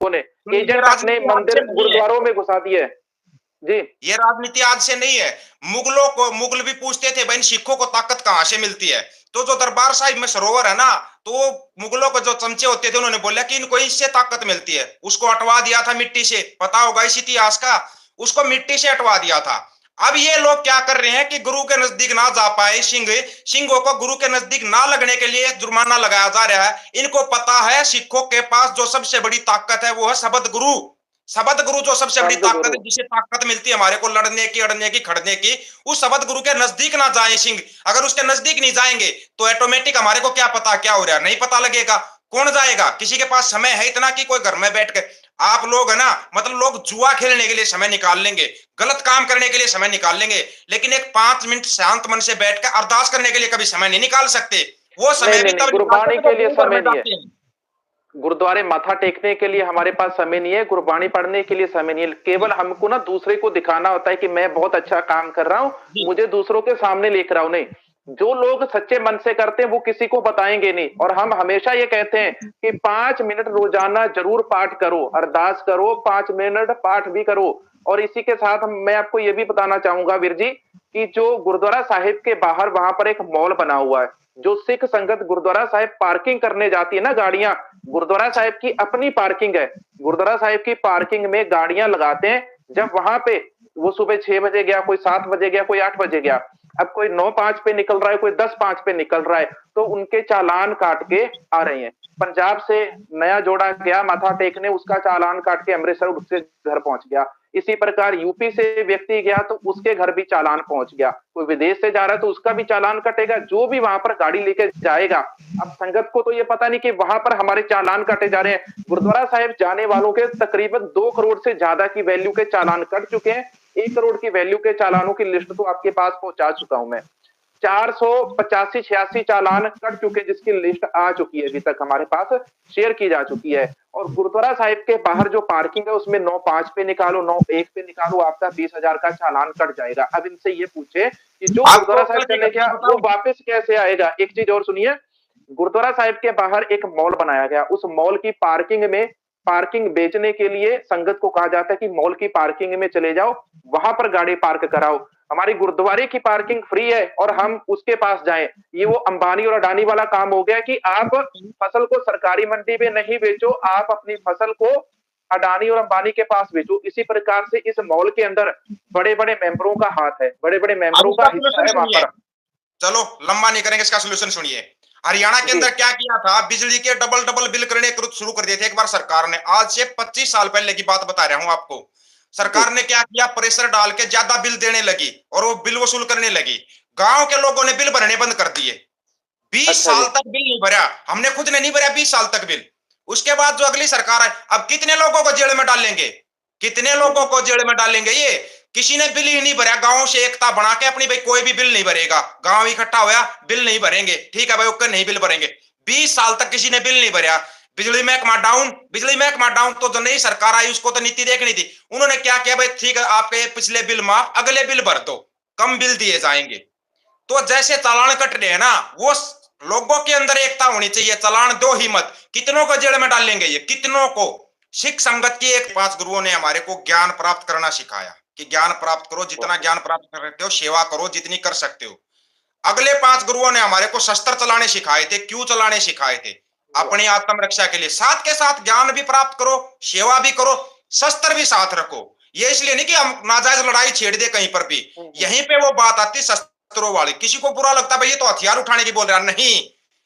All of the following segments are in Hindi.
ने ये एजेंट अपने राजनीति आज से मंदिर नहीं है। गुरुद्वारों में घुसा दिए। जी। ये राजनीति आज से नहीं है। मुगल भी पूछते थे भाई सिखों को ताकत कहां से मिलती है, तो जो दरबार साहिब में सरोवर है ना, तो मुगलों के जो चमचे होते थे उन्होंने बोला कि इनको इससे ताकत मिलती है, उसको हटवा दिया था मिट्टी से, पता होगा इस इतिहास का, उसको मिट्टी से हटवा दिया था। अब ये लोग क्या कर रहे हैं कि गुरु के नजदीक ना जा पाए सिंहों को गुरु के नजदीक ना लगने के लिए जुर्माना लगाया जा रहा है। इनको पता है सिखों के पास जो सबसे बड़ी ताकत है वो है शब्द गुरु। शब्द गुरु जो सबसे बड़ी शब्द ताकत गुरु। है, जिसे ताकत मिलती है हमारे को लड़ने की, अड़ने की, खड़ने की, उस शब्द गुरु के नजदीक ना जाए सिंह। अगर उसके नजदीक नहीं जाएंगे तो ऑटोमेटिक हमारे को क्या पता क्या हो रहा है, नहीं पता लगेगा। कौन जाएगा? किसी के पास समय है इतना कि कोई घर में बैठ के, आप लोग है ना, मतलब लोग जुआ खेलने के लिए समय निकाल लेंगे, गलत काम करने के लिए समय निकाल लेंगे, लेकिन एक 5 मिनट शांत मन से बैठ कर अरदास करने के लिए कभी समय नहीं निकाल सकते। वो नहीं समय नहीं भी नहीं, तब निकालते गुरबाणी हैं के जब लिए गुरु घर समय में नहीं है। जाते हैं। गुरुद्वारे माथा टेकने के लिए हमारे पास समय नहीं है, गुरबानी पढ़ने के लिए समय नहीं है। केवल हमको ना दूसरे को दिखाना होता है कि मैं बहुत अच्छा काम कर रहा हूं, जी। मुझे दूसरों के सामने लेकर आओ। नहीं, जो लोग सच्चे मन से करते हैं वो किसी को बताएंगे नहीं। और हम हमेशा ये कहते हैं कि 5 मिनट रोजाना जरूर पाठ करो, अरदास करो, 5 मिनट पाठ भी करो। और इसी के साथ मैं आपको ये भी बताना चाहूंगा वीर जी कि जो गुरुद्वारा साहिब के बाहर वहां पर एक मॉल बना हुआ है, जो सिख संगत गुरुद्वारा साहिब पार्किंग करने जाती है ना गाड़ियां, गुरुद्वारा जी। साहिब की अपनी पार्किंग है। गुरुद्वारा साहिब की पार्किंग में गाड़ियां लगाते हैं। जब वहां पे वो सुबह 6 बजे गया, कोई 7 बजे गया, कोई 8 बजे गया, अब कोई 9:05 पे निकल रहा है, कोई 10:05 पे निकल रहा है, तो उनके चालान काट के आ रहे हैं। पंजाब से नया जोड़ा गया माथा टेकने, उसका चालान काट के अमृतसर उसके घर पहुंच गया। इसी प्रकार यूपी से व्यक्ति गया तो उसके घर भी चालान पहुंच गया। कोई विदेश से जा रहा है तो उसका भी चालान कटेगा, जो भी वहां पर गाड़ी लेके जाएगा। अब संगत को तो ये पता नहीं कि वहां पर हमारे चालान काटे जा रहे हैं। गुरुद्वारा साहिब जाने वालों के तकरीबन 2 करोड़ से ज्यादा की वैल्यू के चालान कट चुके हैं। 1 करोड़ की वैल्यू के चालानों की लिस्ट तो आपके पास पहुंचा चुका हूं मैं। 485-86 चालान कट चुके, जिसकी लिस्ट आ चुकी है, अभी तक हमारे पास शेयर की जा चुकी है। और गुरुद्वारा साहिब के बाहर जो पार्किंग है उसमें 9:05 पे निकालो, 9:01 पे निकालो, आपका 20,000 का चालान कट जाएगा। अब इनसे ये पूछे कि जो आपको गुरुद्वारा साहिब कल की चले घटना गया वो बताऊं? वापस कैसे आएगा? एक चीज और सुनिए, गुरुद्वारा साहिब के बाहर एक मॉल बनाया गया, उस मॉल की पार्किंग में, पार्किंग बेचने के लिए संगत को कहा जाता है कि मॉल की पार्किंग में चले जाओ, वहां पर गाड़ी पार्क कराओ। हमारी गुरुद्वारे की पार्किंग फ्री है और हम उसके पास जाएं। ये वो अंबानी और अडानी वाला काम हो गया कि आप फसल को सरकारी मंडी में नहीं बेचो, आप अपनी फसल को अडानी और अंबानी के पास बेचो। इसी प्रकार से इस मॉल के अंदर बड़े बड़े मेंबरों का हाथ है, बड़े बड़े अब मेंबरों का इसका हिस्सा सोल्यूशन है वहां सुनिए, पर। चलो लंबा नहीं करेंगे, इसका सोल्यूशन सुनिए। हरियाणा के जी। अंदर क्या किया था, बिजली के डबल डबल बिल करने शुरू कर दिए थे एक बार सरकार ने। आज से 25 साल पहले की बात बता रहा हूं आपको। जी। सरकार ने क्या किया, प्रेशर डाल के ज्यादा बिल देने लगी और वो बिल वसूल करने लगी। गांव के लोगों ने बिल भरने बंद कर दिए। 20 अच्छा साल जी। तक बिल नहीं भरा, हमने खुद ने नहीं भरा 20 साल तक बिल। उसके बाद जो अगली सरकार है, अब कितने लोगों को जेल में डालेंगे, कितने लोगों को जेल में डालेंगे? ये किसी ने बिल ही नहीं भरा। गांव से एकता बना के अपनी, भाई कोई भी बिल नहीं भरेगा, गांव इकट्ठा होया, बिल नहीं भरेंगे, ठीक है भाई ओके, नहीं बिल भरेंगे। 20 साल तक किसी ने बिल नहीं भरा। बिजली महकमा डाउन, बिजली महकमा डाउन, तो जो नई सरकार आई उसको तो नीति देखनी थी। उन्होंने क्या किया, भाई ठीक है आपके पिछले बिल माफ, अगले बिल भर दो, कम बिल दिए जाएंगे। तो जैसे चालान कट रहे हैं ना, वो लोगों के अंदर एकता होनी चाहिए, चालान दो ही मत। कितनों को जेल में डालेंगे ये, कितनों को? सिख संगत की एक 5 गुरुओं ने हमारे को ज्ञान प्राप्त करना सिखाया कि ज्ञान प्राप्त करो, जितना ज्ञान प्राप्त कर सकते हो, सेवा करो जितनी कर सकते हो। अगले 5 गुरुओं ने हमारे को शस्त्र चलाने सिखाए थे, क्यों चलाने सिखाए थे? अपनी आत्मरक्षा के लिए। साथ के साथ ज्ञान भी प्राप्त करो, सेवा भी करो, शस्त्र भी साथ रखो। ये इसलिए नहीं कि हम नाजायज लड़ाई छेड़ दे कहीं पर भी, यहीं पे वो बात आती शस्त्रों वाली। किसी को बुरा लगता है भाई ये तो हथियार उठाने की बोल रहा, नहीं।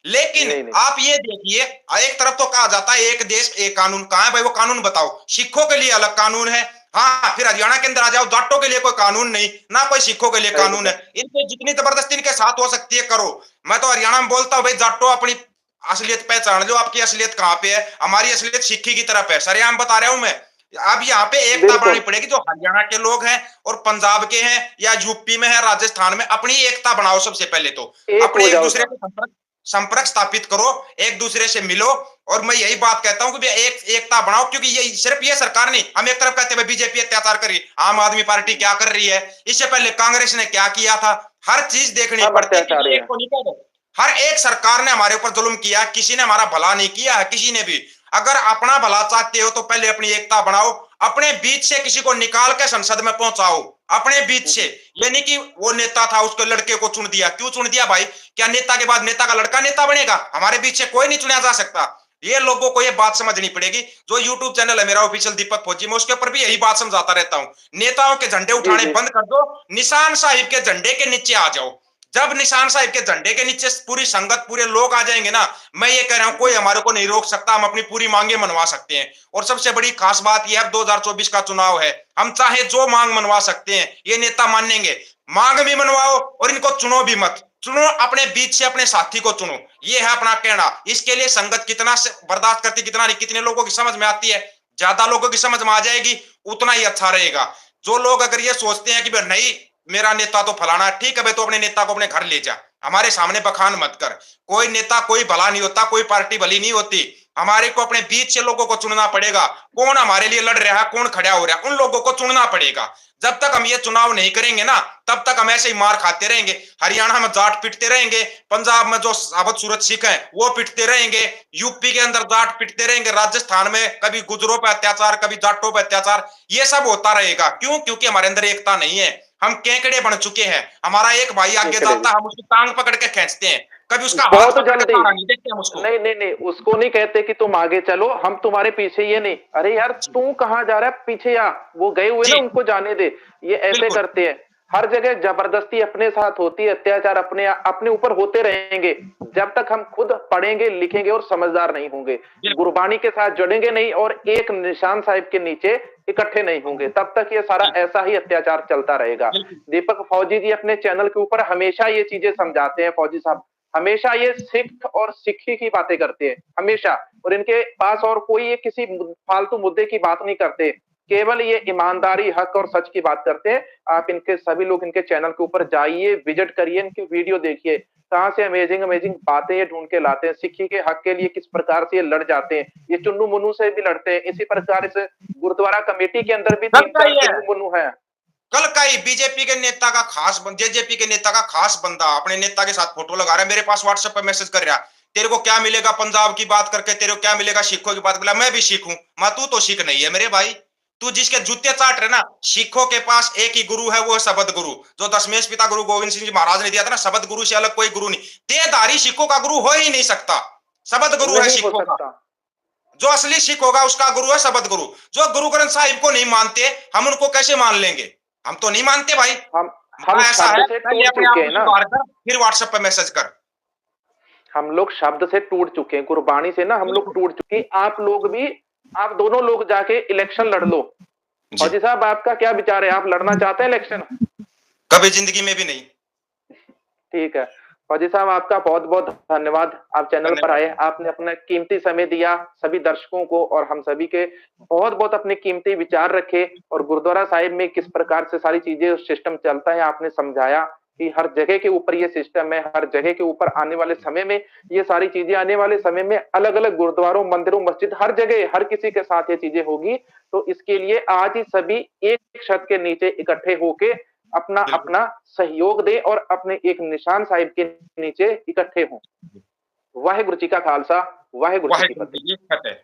लेकिन नहीं नहीं। आप ये देखिए, एक तरफ तो कहा जाता है एक देश एक कानून, कहां है भाई वो कानून बताओ? सिखों के लिए अलग कानून है, हाँ, फिर हरियाणा के अंदर आ जाओ, जाटों के लिए कोई कानून नहीं, ना कोई सिखों के लिए सही कानून है। बात। इनके जितनी जबरदस्ती इनके साथ हो सकती है करो। मैं तो हरियाणा में बोलता हूँ भाई जाटो, अपनी असलियत पहचान लो, आपकी असलियत कहाँ पे है? हमारी असलियत सिक्की की तरफ है, सरेआम बता रहा हूं मैं। अब यहाँ पे एकता बनानी बिल्कुल। पड़ेगी, जो हरियाणा के लोग हैं और पंजाब के हैं या यूपी में है, राजस्थान में, अपनी एकता बनाओ सबसे पहले तो। एक अपने हो एक जाओ दूसरे सब। से संपर्क स्थापित करो, एक दूसरे से मिलो। और मैं यही बात कहता हूं कि एकता बनाओ, क्योंकि ये सिर्फ ये सरकार नहीं, हम एक तरफ कहते हैं बीजेपी अत्याचार कर रही, आम आदमी पार्टी क्या कर रही है, इससे पहले कांग्रेस ने क्या किया था, हर चीज देखनी सब पड़ती है। अत्याचारी किसी एक हैं। को नहीं कह दो, हर एक सरकार ने हमारे ऊपर जुल्म किया, किसी ने हमारा भला नहीं किया है, किसी ने भी। अगर अपना भला चाहते हो तो पहले अपनी एकता बनाओ, अपने बीच से किसी को निकाल के संसद में पहुंचाओ, अपने बीच से। ये नहीं कि वो नेता था उसके लड़के को चुन दिया, क्यों चुन दिया भाई? क्या नेता के बाद नेता का लड़का नेता बनेगा? हमारे बीच से कोई नहीं चुना जा सकता। ये लोगों को ये बात समझनी पड़ेगी। जो यूट्यूब चैनल है मेरा ऑफिशियल दीपक फौजी, मैं उसके ऊपर भी यही बात समझाता रहता हूं, नेताओं के झंडे उठाने बंद कर दो, निशान साहिब के झंडे के नीचे आ जाओ। जब निशान साहिब के झंडे के नीचे पूरी संगत, पूरे लोग आ जाएंगे ना, मैं ये कह रहा हूं कोई हमारे को नहीं रोक सकता, हम अपनी पूरी मांगे मनवा सकते हैं। और सबसे बड़ी खास बात यह है, 2024 का चुनाव है, हम चाहे जो मांग मनवा सकते हैं, ये नेता मानेंगे। मांग भी मनवाओ और इनको चुनो भी मत, चुनो अपने बीच से अपने साथी को चुनो, ये है अपना कहना। इसके लिए संगत कितना बर्दाश्त करती, कितना नहीं, कितने लोगों की समझ में आती है, ज्यादा लोगों की समझ में आ जाएगी उतना ही अच्छा रहेगा। जो लोग अगर ये सोचते हैं कि भाई नहीं मेरा नेता तो फलाना, ठीक है भाई, तो अपने नेता को अपने घर ले जा, हमारे सामने बखान मत कर। कोई नेता कोई भला नहीं होता, कोई पार्टी भली नहीं होती। हमारे को अपने बीच से लोगों को चुनना पड़ेगा, कौन हमारे लिए लड़ रहा है, कौन खड़ा हो रहा है, उन लोगों को चुनना पड़ेगा। जब तक हम ये चुनाव नहीं करेंगे ना, तब तक हम ऐसे ही मार खाते रहेंगे। हरियाणा में जाट पिटते रहेंगे, पंजाब में जो साबत सूरत सिख है वो पिटते रहेंगे, यूपी के अंदर जाट पिटते रहेंगे, राजस्थान में कभी गुजरों पर अत्याचार, कभी जाटों पर अत्याचार, ये सब होता रहेगा। क्यों? क्योंकि हमारे अंदर एकता नहीं है, हम केकड़े बन चुके हैं। हमारा एक भाई आगे जाता है, हम उसकी टांग पकड़ के खींचते हैं, कभी उसका हाथ बहुत पकड़ के जल्दी। खड़ा नहीं देखते हम उसको। नहीं नहीं नहीं, उसको नहीं कहते कि तुम आगे चलो, हम तुम्हारे पीछे, ये नहीं, अरे यार तू कहाँ जा रहा है, पीछे आ, वो गए हुए ना जी उनको जाने दे। ये ऐसे बिल्कुल करते हैं, हर जगह जबरदस्ती अपने साथ होती है, अत्याचार अपने अपने ऊपर होते रहेंगे, जब तक हम खुद पढ़ेंगे लिखेंगे और समझदार नहीं होंगे, बिल्कुल। गुरबानी के साथ जुड़ेंगे नहीं और एक निशान साहिब के नीचे इकट्ठे नहीं होंगे, तब तक ये सारा जी ऐसा ही अत्याचार चलता रहेगा। बिल्कुल। दीपक फौजी जी अपने चैनल के ऊपर हमेशा ये चीजें समझाते हैं, फौजी साहब हमेशा ये सिख और सिक्खी की बातें करते हैं हमेशा, और इनके पास और कोई ये किसी फालतू मुद्दे की बात नहीं करते, केवल ये ईमानदारी, हक और सच की बात करते हैं। आप इनके सभी लोग इनके चैनल के ऊपर जाइए, विजिट करिए, इनके वीडियो देखिए, कहां से अमेजिंग अमेजिंग बातें ये ढूंढ के लाते हैं, सिक्खी के हक के लिए किस प्रकार से ये लड़ जाते हैं, ये चुन्नू मुन्नू से भी लड़ते हैं, इसी प्रकार इस गुरुद्वारा कमेटी के अंदर भी कल का 3-4 ही है, चुन्नू मुन्नू है। कल का ही बीजेपी के नेता का खास, जेजेपी के नेता का खास बंदा अपने नेता के साथ फोटो लगा रहा है, मेरे पास व्हाट्सएप पे मैसेज कर रहा है, तेरे को क्या मिलेगा पंजाब की बात करके, तेरे को क्या मिलेगा सिखों की बात। बोला मैं भी सिख हूं। मैं तू तो सिख नहीं है मेरे भाई, तू जिसके जूते चाट रहे ना, सिखों के पास एक ही गुरु है, वो है शबद गुरु, जो दशमेश पिता गुरु गोविंद सिंह जी महाराज ने दिया था ना, शबद गुरु से अलग कोई गुरु नहीं, देहधारी सिखों का गुरु हो ही नहीं सकता, शबद गुरु है नहीं हो सिखों का। सकता। जो असली सिख होगा उसका गुरु है शबद गुरु। जो गुरु ग्रंथ साहिब को नहीं मानते, हम उनको कैसे मान लेंगे? हम तो नहीं मानते भाई। हम हम हमारा ऐसा शब्द है, से पहले टूट अपने चुके आप हैं को ना, सुधार कर फिर व्हाट्सएप पे मैसेज कर। हम लोग शब्द से टूट चुके हैं, गुरबाणी से ना हम लोग बिल्कुल। टूट चुके हैं। आप लोग भी, आप दोनों लोग जाके इलेक्शन लड़ लो। जी फौजी साहब आपका क्या विचार है, आप लड़ना चाहते हैं इलेक्शन? कभी जिंदगी में भी नहीं। ठीक है, फौजी साहब आपका बहुत बहुत धन्यवाद, आप चैनल पर धन्यवाद। आए, आपने अपना कीमती समय दिया सभी दर्शकों को और हम सभी के, बहुत बहुत अपने कीमती विचार रखे, और गुरुद्वारा साहिब में किस प्रकार से सारी चीजें सिस्टम चलता है आपने समझाया कि हर जगह के ऊपर ये सिस्टम है, हर जगह के ऊपर आने वाले समय में ये सारी चीजें, आने वाले समय में अलग अलग गुरुद्वारों, मंदिरों, मस्जिद, हर जगह हर किसी के साथ ये चीजें होगी। तो इसके लिए आज ही सभी एक छत के नीचे इकट्ठे होके अपना बिल्कुल। अपना सहयोग दे और अपने एक निशान साहिब के नीचे इकट्ठे हों। वाहेगुरु जी का खालसा, वाहेगुरु जी की वाहेगुरु फतेह। जी की फतेह।